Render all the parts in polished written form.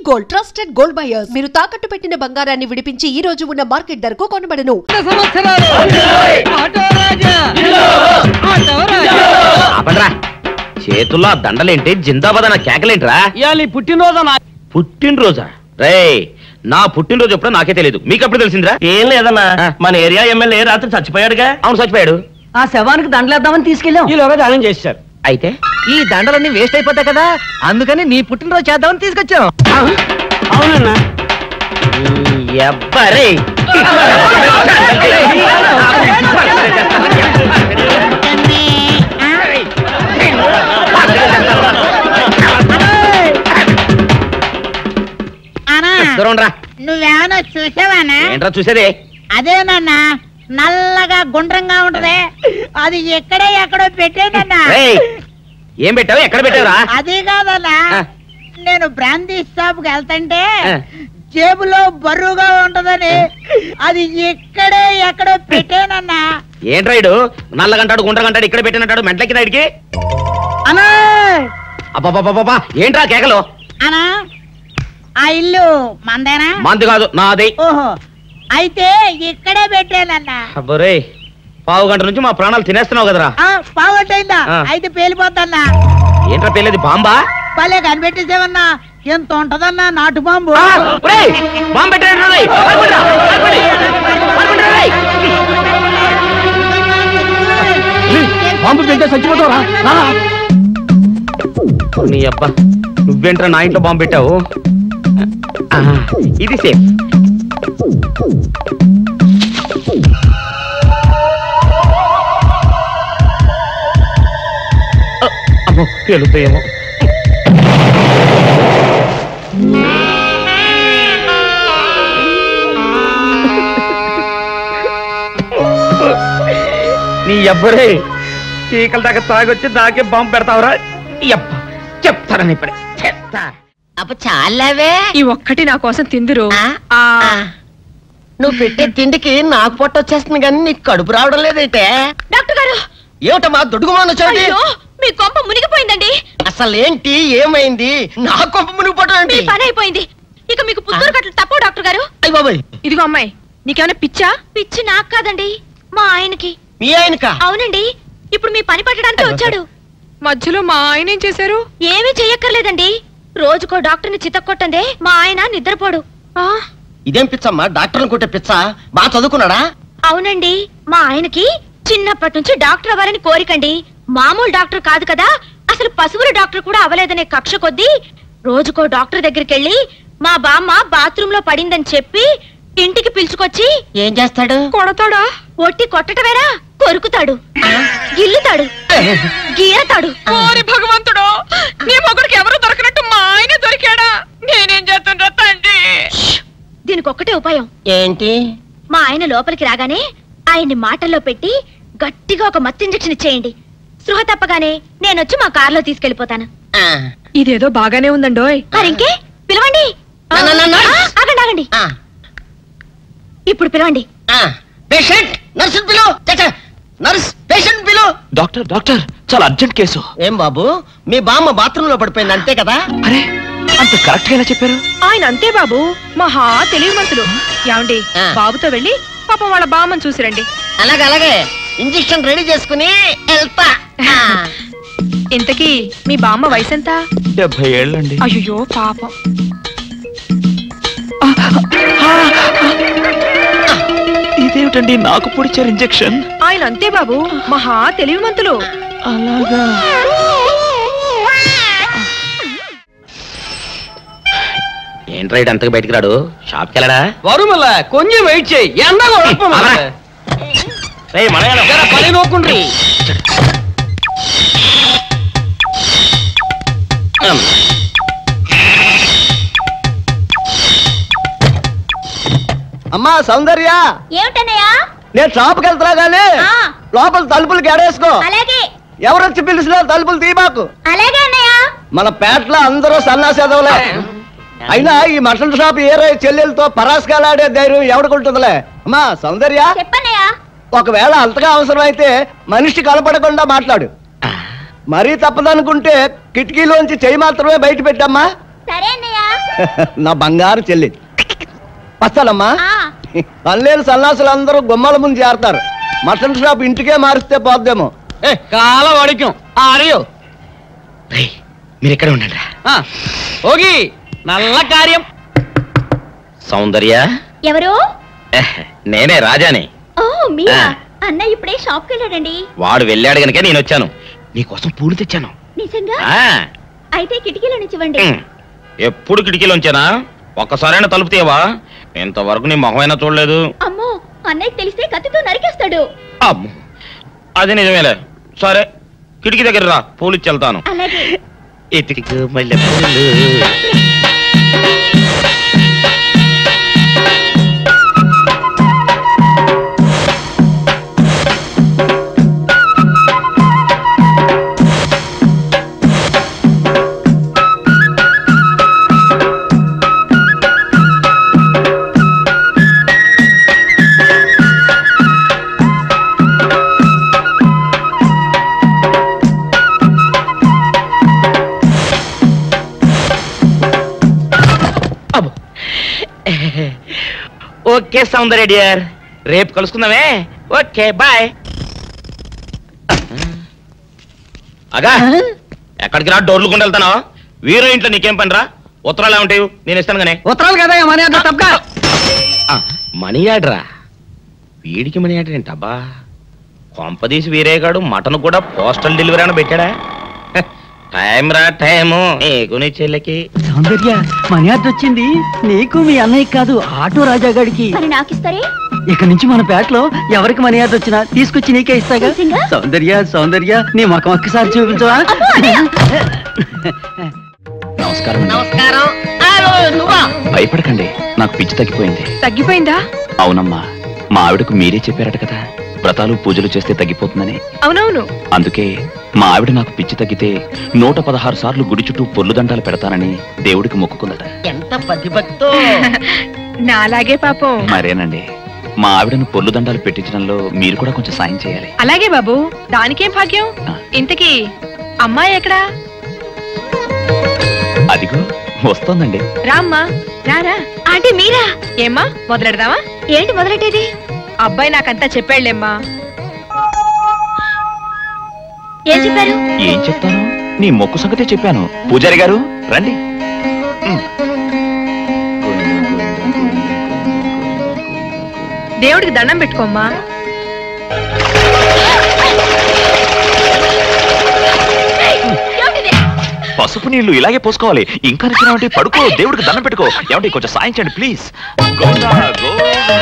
Gold trusted gold buyers. మీరు తాకట్టు పెట్టిన బంగారాన్ని విడిపించి ఈ రోజు ఉన్న మార్కెట్ ధరకు కొనబడను. చేతుల్లో దండలేంటి, జిందాబాద్ అన్న కేకలేంట్రా? పుట్టినరోజా? రే, నా పుట్టినరోజు ఎప్పుడో నాకే తెలియదు, మీకెప్పుడు తెలిసిందిరా? ఏం లేదన్నా, మన ఏరియా ఎమ్మెల్యే రాత్రి చచ్చిపోయాడుగా. అవును, చచ్చిపోయాడు. ఆ శవానికి దండలేద్దామని తీసుకెళ్ళాం. ఈలోగా దానం చేశారు. అయితే ఈ దండలన్నీ వేస్ట్ అయిపోతాయి కదా, అందుకని నీ పుట్టినరోజు చేద్దామని తీసుకొచ్చాం. అవునన్నా. ఎవ్వరే నువ్వేమన్నా చూసావానా? ఏంట్రా చూసేదే? అదేనన్నా, నల్లగా గుండ్రంగా ఉంటది, అది ఎక్కడో పెట్టేనన్నా. ఏం పెట్టావు? ఎక్కడ పెట్టావురా? అది కాదన్నా, నేను బ్రాందీ షాప్ కి వెళ్తుంటే జేబులో బరువుగా ఉంటదని అది ఎక్కడో పెట్టేనన్నా. ఏంట్రా ఇడు నల్లగంటాడు గుండ్రగంటాడు ఇక్కడ పెట్టినట్టాడు మెంట్లకి నాడికి? అన్నా అబ్బాబాబాబా, ఏంట్రా కేకలు? అన్నా, ఆ ఇల్లు మందేనా? మంది కాదు, నాది. ఓహో, అయితే ఇక్కడే పెట్టానన్నా. అబ్బరే, పావు గంట నుంచి మా ప్రాణాలు తినేస్తున్నావు కదరా. పావట్టయిందా? అయితే పేలిపోతాన్నా. ఏంట్రా పేలేది? బాంబా? భలే కనిపెట్టేసేవన్నా, ఎంత ఉంటదన్నా నాటు బాంబు. బాంబు పెట్టాడు. బాంబు తింటే చచ్చిపోతావరా? నీ అబ్బా, నువ్వేంట్రా నా ఇంట్లో బాంబు పెట్టావు? ఇది సేఫ్. అమ్మో, పేలుతాయేమో. నీ అబ్బరే, చీకల దాకా తాగొచ్చి నాకే బాంబు పెడతావురా? చెప్తారని ఇప్పుడే చెప్తా. అప్పుడు చాలావే, ఈ ఒక్కటి నా కోసం తిందురు. నువ్వు పెట్టే తిండికి నాకు పొట్ట వచ్చేస్తుంది కానీ నీకు కడుపు రావడం లేదైతే. డాక్టర్ గారు, ఏమిటమ్మా దుడుగుమాను చోటి? మీ కొంప మునిగిపోయిందండి. అసలు ఏంటి, ఏమైంది? నా కొంప మునిగిపోవడం ఏంటి? పని అయిపోయింది, ఇక మీకు పుత్తూరు కట్టలు తప్పవు డాక్టర్ గారు. అయ్య బాబాయ్, ఇదిగో అమ్మాయి, నీకేమైనా పిచ్చా? పిచ్చి నాకు కాదండి, మా ఆయనకి. మీ ఆయనకా? అవునండి, ఇప్పుడు మీ పని పట్టడానికి వచ్చాడు. మధ్యలో మా ఆయన ఏం చేశారు? ఏమీ చెయ్యక్కర్లేదండి, రోజుకో డాక్టర్ని చితక్కొట్టందే మా ఆయన నిద్రపోడు. ఇదేం పిచ్చమ్మా, డాక్టర్ని కొట్టే పిచ్చ? బాగా చదువుకున్నాడా? అవునండి, మా ఆయనకి చిన్నప్పటి నుంచి డాక్టర్ అవ్వాలని కోరికండి. మామూలు డాక్టర్ కాదు కదా, అసలు పశువుల డాక్టర్ కూడా అవ్వలేదనే కక్ష కొద్దీ రోజుకో డాక్టర్ దగ్గరికి వెళ్ళి మా బామ్మ బాత్రూమ్ లో పడిందని చెప్పి ఇంటికి పిలుచుకొచ్చి ఏం చేస్తాడు? కొడతాడా? ఒట్టి కొట్టటవేరా, కొరుకుతాడు, గిల్లుతాడు, గీరతాడు. ఓరి భగవంతుడు, నీ మొగుడికి ఎవరు దొరకనట్టు మా ఆయన దొరికాడా? నేనేం చేస్తుండ్రా తండ్రి? దీనికి ఒక్కటే ఉపాయం. ఏంటి? మా ఆయన లోపలికి రాగానే ఆయన్ని మాటల్లో పెట్టి గట్టిగా ఒక మత్తు ఇంజెక్షన్ ఇచ్చేయండి. స్పృహ తప్పగానే నేనొచ్చి మా కారులో తీసుకెళ్లిపోతాను. ఇదేదో బాగానే ఉందండోయ్. మరింకే పిలవండి. ఆగండి ఆగండి, ఇప్పుడు పిలవండి. డాక్టర్ డాక్టర్, చాలా అర్జెంట్ కేసు. ఏం బాబు, మీ బామ్మ బాత్రూమ్ లో పడిపోయింది అంతే కదా? అరే, అంత కరెక్ట్ గా చెప్పారు. ఆయన అంతే బాబు, మహా తెలివి మనసులు. ఏమండి, బాబుతో వెళ్ళి పాపం వాళ్ళ బామ్మని చూసిరండి. అలాగే ఇంజెక్షన్ రెడీ చేసుకుని వెళ్తా. ఇంతకీ మీ బామ్మ వయసు ఎంత? 70 ఏళ్ళండి. అయ్యో పాపం. ఇదేమిటండి నాకు పొడిచారు ఇంజెక్షన్? ఆయన అంతే బాబు, మహా తెలివి మంతులు. అలాగా? ఏంట్రా ఇటు అంతకు బయటికి రాడు? షాప్కి వెళ్ళడా? వరుమల కొంచెం వెయిట్ చేయి, పని నోకుండ్రి. అమ్మా సౌందర్య, ఏమిటన్నయ్యా? నేను షాప్కి వెళ్తున్నా గానీ లోపల తలుపులు గడేసుకో. అలాగే. ఎవరొచ్చి పిలిచినా తలుపులు తీయబాకు. అలాగే అన్నయ్య. మన పేటలో అందరూ సన్నాసేదవులే. అయినా ఈ మటన్ షాప్ ఏరే చెల్లెలతో పరాస్కాలాడే ధైర్యం ఎవడుకుంటుందిలే. అమ్మా సౌందర్య, చెప్పన్నయ్యా. ఒకవేళ అంతగా అవసరమైతే మనిషి కనపడకుండా మాట్లాడు. మరీ తప్పదనుకుంటే కిటికీలోంచి చెయ్యి మాత్రమే బయట పెట్టమ్మా. సరే అన్నయ్య. నా బంగారు చెల్లి వస్తానమ్మా. పల్లెలు సన్నాసులు అందరూ గుమ్మల ముందు చేరతారు. మటన్ షాప్ ఇంటికే మారిస్తే పోద్దేమో. కాల వాడిక్యం ఆరియో మీరు ఎక్కడ ఉండండి. ఓగి నల్ల కార్యం. సౌందర్య ఎవరు? నేనే రాజాని. ఓ మీరా? అన్న ఇప్పుడే షాప్ కి వెళ్ళాడండి. వాడు వెళ్ళాడు గనుక నేను వచ్చాను. నీకోసం పూలు తెచ్చాను. నిజంగా? అయితే కిటికీలో నిచ్చివ్వండి. ఎప్పుడు కిటికీలోంచానా? ఒక్కసారైనా తలుపు తీయవా? ఇంతవరకు నీ మొహమైనా చూడలేదు. అమ్మో, అన్నయ్య తెలిస్తే కత్తితో నరికేస్తాడు. అమ్మో, అది నిజమేలే. సరే, కిటికీ దగ్గర రా, పూలు ఇచ్చి వెళ్తాను. అలాగే. ఎతికి మల్లె పూలు. ఓకే సౌందర్య డియర్, రేపు కలుసుకుందామే. Okay bye. అగా ఎక్కడికి రా, డోర్లు కొండ వెళ్తానా? వీరో ఇంట్లో నీకేం పని రా? ఉత్తరాలు ఏమంటాయి? నేను ఇస్తాను గానే. ఉత్తరాలు కదా మనీ ఆర్డర్ తప్ప. మనీ ఆర్డరా? వీడికి మనీ ఆర్డర్ ఏంటబ్బా? కొంపదీసి వీరేగాడు మటన్ కూడా పోస్టల్ డెలివరీ అని పెట్టాడా? టైం రా టైము నీకు నీ చెల్లెకి. సౌందర్య మనీ ఆర్డర్ వచ్చింది. నీకు మీ అన్నయ్య కాదు, ఆటో రాజా గారికి. మరి నాకిస్తారే? ఇక నుంచి మన పేటలో ఎవరికి మనీ ఆర్డర్ వచ్చినా తీసుకొచ్చి నీకే ఇస్తాగా. సౌందర్య సౌందర్య నీ ముఖం ఒక్కసారి చూపించవా? నమస్కారం. నమస్కారం. భయపడకండి, నాకు పిచ్చి తగ్గిపోయింది. తగ్గిపోయిందా? అవునమ్మా, మా ఆవిడకు మీరే చెప్పారట కదా, వ్రతాలు పూజలు చేస్తే తగ్గిపోతుందని. అవునవును. అందుకే మా ఆవిడ నాకు పిచ్చి తగ్గితే 116 సార్లు గుడి చుట్టూ పొర్లు దండాలు పెడతానని దేవుడికి మొక్కుకుందట. ఎంత పతిభక్తో. నాలాగే పాపం. మరేనండి, మా ఆవిడను పొర్లు దండాలు పెట్టించడంలో మీరు కూడా కొంచెం సాయం చేయాలి. అలాగే బాబు, దానికేం భాగ్యం. ఇంతకీ అమ్మాయి ఎక్కడా? అదిగో వస్తోందండి. రామ్మా, రారా. అంటే మీరా? ఏమ్మా, మొదలెడదామా? ఏంటి మొదలెట్టేది? అబ్బాయి నాకంతా చెప్పాడులేమ్మా. ఏం చెప్పారు? ఏం చెప్తాను, నీ మొక్కు సంగతే చెప్పాను. పూజారి గారు రండి. దేవుడికి దండం పెట్టుకోమ్మా. పసుపు నీళ్లు ఇలాగే పోసుకోవాలి. ఇంకా నచ్చినావంటే పడుకో, దేవుడికి దండం పెట్టుకో. ఏమంటే కొంచెం సాయం చేయండి ప్లీజ్. గోవిందా గోవిందా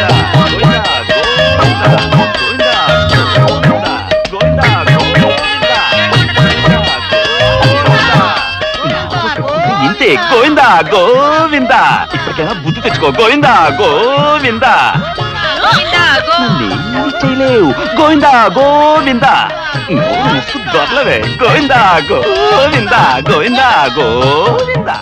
గోవిందా గోవిందా గోవిందా గోవిందా. ఇంతే, గోవిందా గోవిందా. ఇప్పటికైనా బుద్ధి తెచ్చుకో. గోవిందా గోవిందా. చేయలేవు. గోవిందా గోవిందా. దొరలవే. గోవిందా గోవిందా గోవిందా గోవిందా.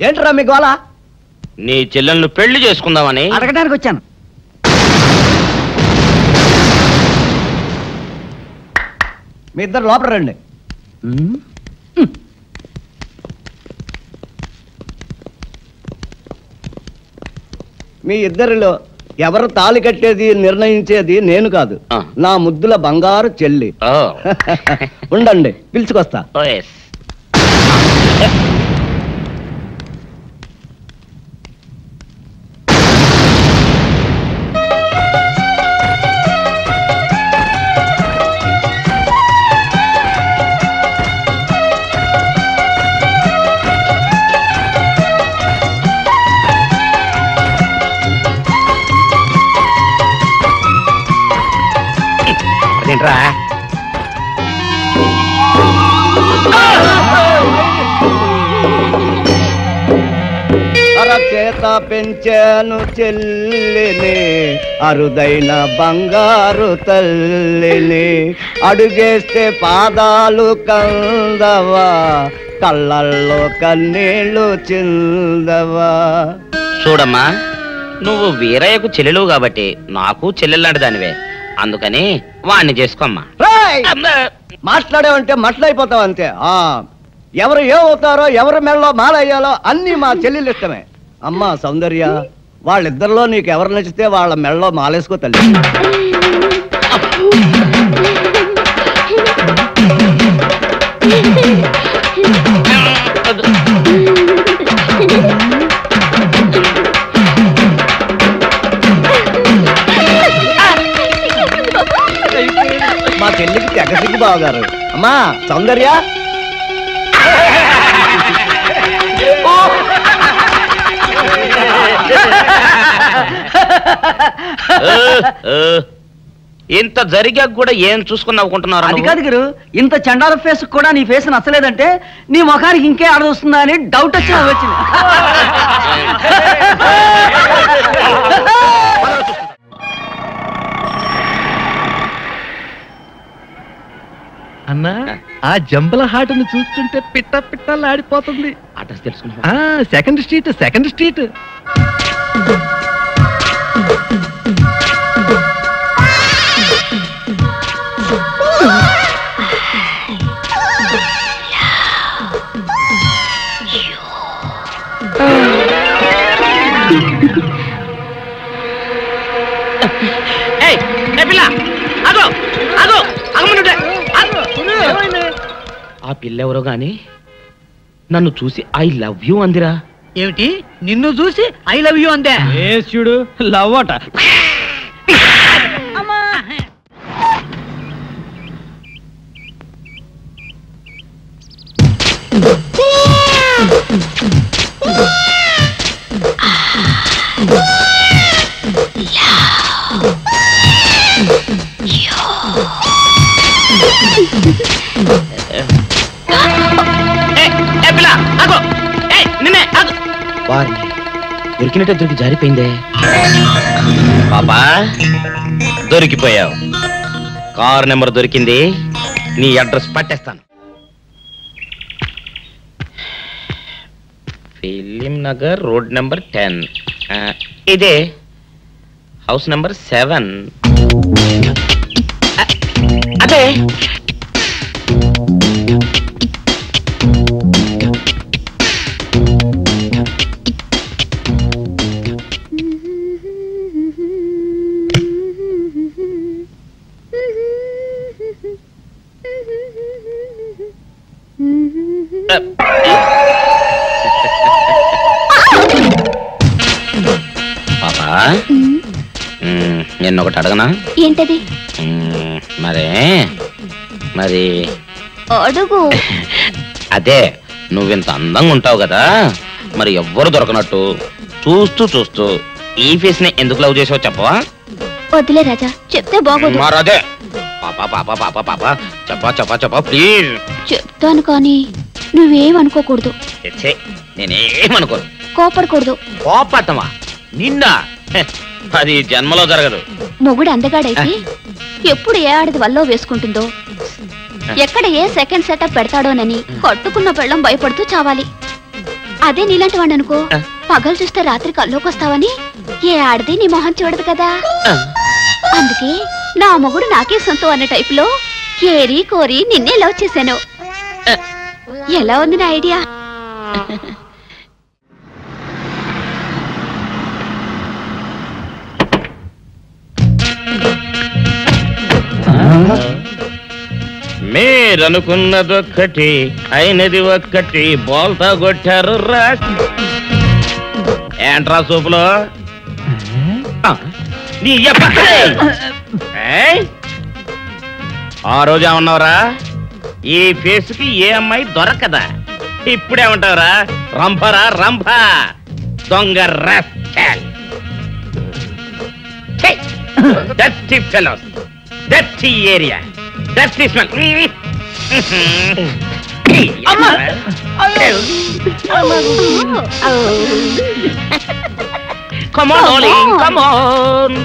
ఏంట్రా మీ గోళ? నీ చెల్లెళ్ళు పెళ్లి చేసుకుందామని అడగడానికి వచ్చాను. మీ ఇద్దరు లోపల రండి. మీ ఇద్దరిలో ఎవరు తాళి కట్టేది నిర్ణయించేది నేను కాదు, నా ముద్దుల బంగారు చెల్లి. ఉండండి, పిలుచుకొస్తా. చేత పెంచాను చెల్లిని, అరుదైన బంగారు తల్లిని. అడుగేస్తే పాదాలు కందవా, కళ్ళల్లో కన్నీళ్ళు చిందవా. చూడమ్మా, నువ్వు వీరయ్యకు చెల్లెలు కాబట్టి నాకు చెల్లెల్లాంటి దానివే, అందుకని వాణ్ణి చేసుకోమ్మా. మాట్లాడావంటే మట్లయిపోతావు అంతే. ఎవరు ఏమవుతారో, ఎవరి మెళ్ళలో మాలయ్యాలో అన్ని మా చెల్లెలు ఇష్టమే. అమ్మా సౌందర్య, వాళ్ళిద్దరిలో నీకు ఎవరు నచ్చితే వాళ్ళ మెళ్ళలో మాలేసుకో తల్లి. మా చెల్లికి తెగసిగ్గు బావగారు. అమ్మా సౌందర్య, ఇంత జరిగాక కూడా ఏం చూసుకుని నవ్వుకుంటున్నారు? అది కాదు గురు, ఇంత చండాల ఫేస్ కూడా నీ ఫేస్ నచ్చలేదంటే నీ ముఖానికి ఇంకే ఆడదొస్తుందా అని డౌట్ వచ్చి వచ్చింది. అన్నా, ఆ జంబల హాటను చూస్తుంటే పిట్ట పిట్టలాడిపోతుంది. అడ్రస్ తెలుసుకున్నా? Second street, second street. ఆ పిల్లెవరో గాని నన్ను చూసి ఐ లవ్ యూ అందిరా. ఏమిటి, నిన్ను చూసి ఐ లవ్ యూ అందే? చూడు, లవ్ అట. దొరికినట్టే దొరికి జారిపోయిందే. పాపా, దొరికిపోయావు. కారు నెంబర్ దొరికింది, నీ అడ్రస్ పట్టేస్తాను. Film Nagar, road number 10. ఇదే హౌస్ నెంబర్ 7. అదే పాపా, నిన్నొకటి అడగనా? ఏంటది? మరి అడుగు. అదే, నువ్వింత అందంగా ఉంటావు కదా, మరి ఎవ్వరు దొరకనట్టు చూస్తూ చూస్తూ ఈ ఫేస్ ని ఎందుకు లవ్ చేసావు చెప్పవా? వద్దులే రాజా, చెప్తే బాగోదు. మరదే పాపా పాపా పాపా పాపా చెప్పా చెప్పా చెప్పా ప్లీజ్. చెప్తాను కానీ నువ్వేమనుకోకూడదు. నేనేమనుకోను. కోపడకూడదు. కోపడతావా? నిన్న అది జన్మలో జరగదు. మొగుడు అందగాడైతే ఎప్పుడు ఏ ఆడది వల్లో వేసుకుంటుందో, ఎక్కడ ఏ సెకండ్ సెటప్ పెడతాడోనని కట్టుకున్న పెళ్ళం భయపడుతూ చావాలి. అదే నీలాంటి వాడు అనుకో, పగలు చూస్తే రాత్రి కల్లోకొస్తావని ఏ ఆడది నీ మొహం చూడదు కదా. అందుకే నా మొగుడు నాకే సొంతం అనే టైపులో ఏరి కోరి నిన్నే లవ్ చేశాను. ఎలా ఉంది నా ఐడియా? మీరనుకున్నదొక్కటి అయినది ఒక్కటి, బోల్తా కొట్టారు రా. ఏంట్రా సూపులో ఆ రోజు ఏమన్నావురా? ఈ ఫేస్ కి ఏ అమ్మాయి దొరకదా? ఇప్పుడేమంటావురా? రంభరా రంభ, దొంగ rascal. Dirty fellows, dirty area, dirty smell. Come on darling come on